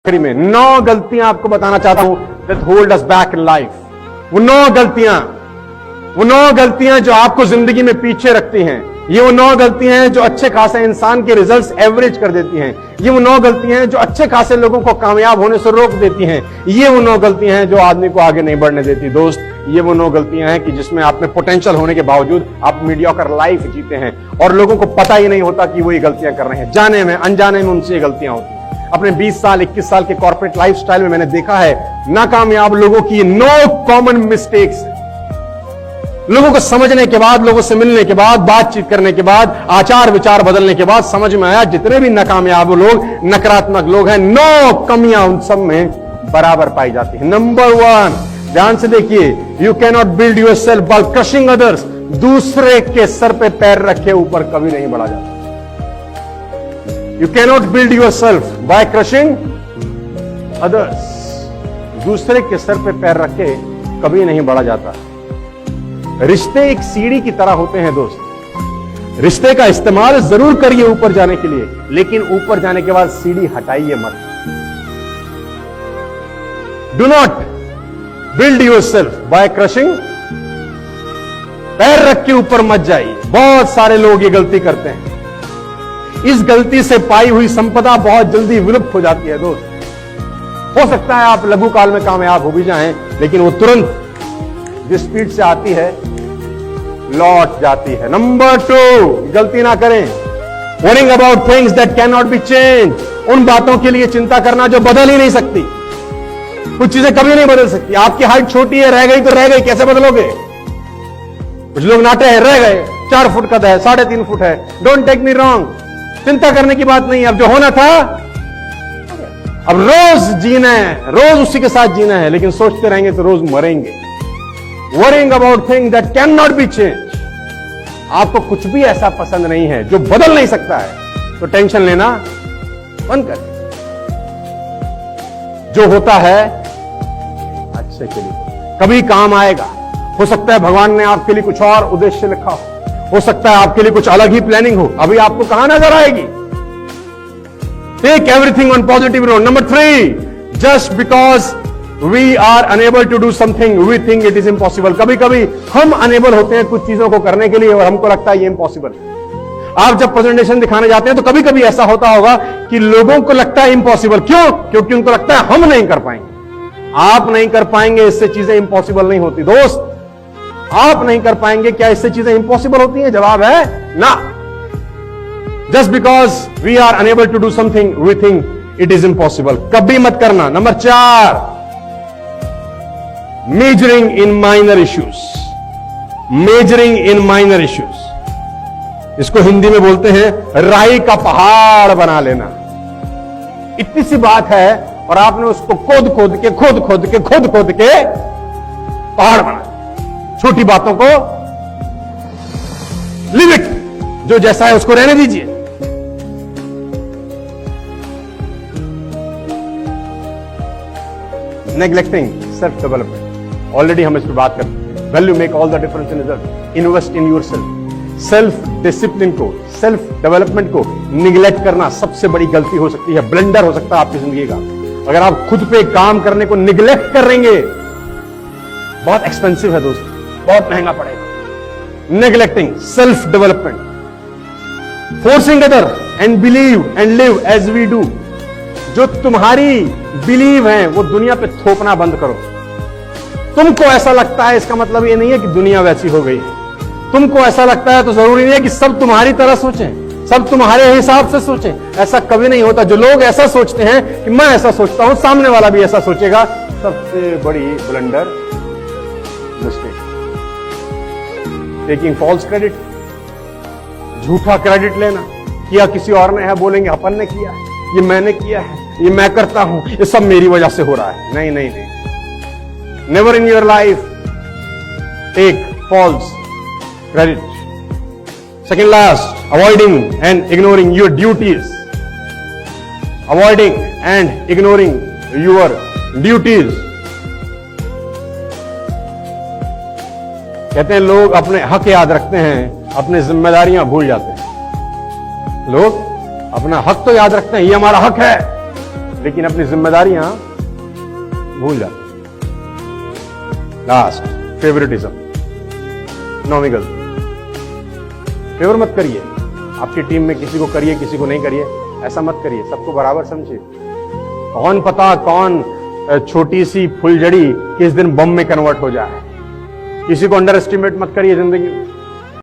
आखिरी में 9 गलतियां आपको बताना चाहता हूं that hold us back in life। वो 9 गलतियां जो आपको जिंदगी में पीछे रखती हैं। ये वो 9 गलतियां हैं जो अच्छे खासे इंसान के रिजल्ट्स एवरेज कर देती हैं। ये वो 9 गलतियां हैं जो अच्छे खासे लोगों को कामयाब होने से रोक देती हैं। ये वो 9 गलतियां हैं जो आदमी को आगे नहीं बढ़ने देती। दोस्त, ये वो 9 गलतियां हैं कि जिसमें आप में पोटेंशियल होने के बावजूद आप मीडियोकर लाइफ जीते हैं और लोगों को पता ही नहीं होता कि वो ये गलतियां कर रहे हैं। जाने में अनजाने में उनसे ये गलतियां होती हैं। अपने 20 साल 21 साल के कॉर्पोरेट लाइफस्टाइल में मैंने देखा है नाकामयाब लोगों की 9 कॉमन मिस्टेक्स। लोगों को समझने के बाद, लोगों से मिलने के बाद, बातचीत करने के बाद, आचार विचार बदलने के बाद समझ में आया जितने भी नाकामयाब लोग, नकारात्मक लोग हैं, 9 कमियां उन सब में बराबर पाई जाती है। नंबर 1, ध्यान से देखिए, you can not build yourself by crushing others. दूसरे के सर पे पैर रखे ऊपर कभी नहीं बढ़ा जाता। You cannot build yourself by crushing others। दूसरे के सर पे पैर रखे कभी नहीं बढ़ा जाता। रिश्ते एक सीढ़ी की तरह होते हैं दोस्त। रिश्ते का इस्तेमाल जरूर करिए ऊपर जाने के लिए, लेकिन ऊपर जाने के बाद सीढ़ी हटाइए मत। Do not build yourself by crushing। पैर रख के ऊपर मत जाइए। बहुत सारे लोग ये गलती करते हैं। इस गलती से पाई हुई संपदा बहुत जल्दी विलुप्त हो जाती है दोस्त। हो सकता है आप लघु काल में कामयाब हो भी जाएं, लेकिन वो तुरंत जिस स्पीड से आती है लौट जाती है। नंबर 2, गलती ना करें worrying about things that can not be change. उन बातों के लिए चिंता करना जो बदल ही नहीं सकती। कुछ चीजें कभी नहीं बदल सकती। आपकी हाइट छोटी है, रह गई तो रह गई, कैसे बदलोगे? कुछ लोग नाटे हैं, रह गए, 4 फुट का है, 3.5 फुट है। डोंट टेक मी रॉन्ग, चिंता करने की बात नहीं। अब जो होना था, अब रोज जीना है, रोज उसी के साथ जीना है, लेकिन सोचते रहेंगे तो रोज मरेंगे। Worrying about things that can not be change. आपको कुछ भी ऐसा पसंद नहीं है जो बदल नहीं सकता है, तो टेंशन लेना बंद कर। जो होता है अच्छे के लिए, कभी काम आएगा। हो सकता है भगवान ने आपके लिए कुछ और उद्देश्य लिखा हो सकता है आपके लिए कुछ अलग ही प्लानिंग हो, अभी आपको कहां नजर आएगी। Take everything on positive road. Number 3, just because we are unable to do something we think it is impossible. कभी कभी हम अनेबल होते हैं कुछ चीजों को करने के लिए और हमको लगता है ये इम्पॉसिबल। आप जब प्रेजेंटेशन दिखाने जाते हैं तो कभी कभी ऐसा होता होगा कि लोगों को लगता है इम्पॉसिबल। क्यों? क्योंकि उनको लगता है हम नहीं कर पाएंगे। आप नहीं कर पाएंगे, इससे चीजें इम्पॉसिबल नहीं होती दोस्त। आप नहीं कर पाएंगे, क्या इससे चीजें इंपॉसिबल होती हैं? जवाब है ना। Just because we are unable to do something we think it is impossible कभी मत करना। Number 4, measuring in minor issues. Measuring in minor issues, इसको हिंदी में बोलते हैं राई का पहाड़ बना लेना। इतनी सी बात है और आपने उसको खोद खोद के पहाड़ बना। छोटी बातों को लिमिट, जो जैसा है उसको रहने दीजिए। नेग्लेक्टिंग सेल्फ डेवलपमेंट, ऑलरेडी हम इस पर बात करते हैं। Value make all the difference in result. Invest in yourself. Self discipline को, सेल्फ डेवलपमेंट को निग्लेक्ट करना सबसे बड़ी गलती हो सकती है, ब्लंडर हो सकता है आपकी जिंदगी का। अगर आप खुद पे काम करने को निग्लेक्ट करेंगे, बहुत एक्सपेंसिव है दोस्तों, बहुत महंगा पड़ेगा। Neglecting self development. Forcing other and believe and live as we do. जो तुम्हारी बिलीव है वो दुनिया पे थोपना बंद करो। तुमको ऐसा लगता है, इसका मतलब ये नहीं है कि दुनिया वैसी हो गई है। तुमको ऐसा लगता है तो जरूरी नहीं है कि सब तुम्हारी तरह सोचें, सब तुम्हारे हिसाब से सोचें। ऐसा कभी नहीं होता। जो लोग ऐसा सोचते हैं कि मैं ऐसा सोचता हूं, सामने वाला भी ऐसा सोचेगा, सबसे बड़ी blunder, mistake. Taking false credit, झूठा क्रेडिट लेना। किया किसी और ने है, बोलेंगे अपन ने किया है, ये मैंने किया है, ये मैं करता हूं, ये सब मेरी वजह से हो रहा है। नहीं नहीं नहीं, never in your life take false credit. Second last, avoiding and ignoring your duties. Avoiding and ignoring your duties. कहते हैं लोग अपने हक याद रखते हैं, अपनी जिम्मेदारियां भूल जाते हैं। लोग अपना हक तो याद रखते हैं, ये हमारा हक है, लेकिन अपनी जिम्मेदारियां भूल जाते। लास्ट, फेवरेटिज्म, 9वीं गलती। फेवर मत करिए, आपकी टीम में किसी को करिए किसी को नहीं करिए, ऐसा मत करिए, सबको बराबर समझिए। कौन पता कौन छोटी सी फुलझड़ी किस दिन बम में कन्वर्ट हो जाए। किसी को अंडर एस्टिमेट मत करिए जिंदगी में।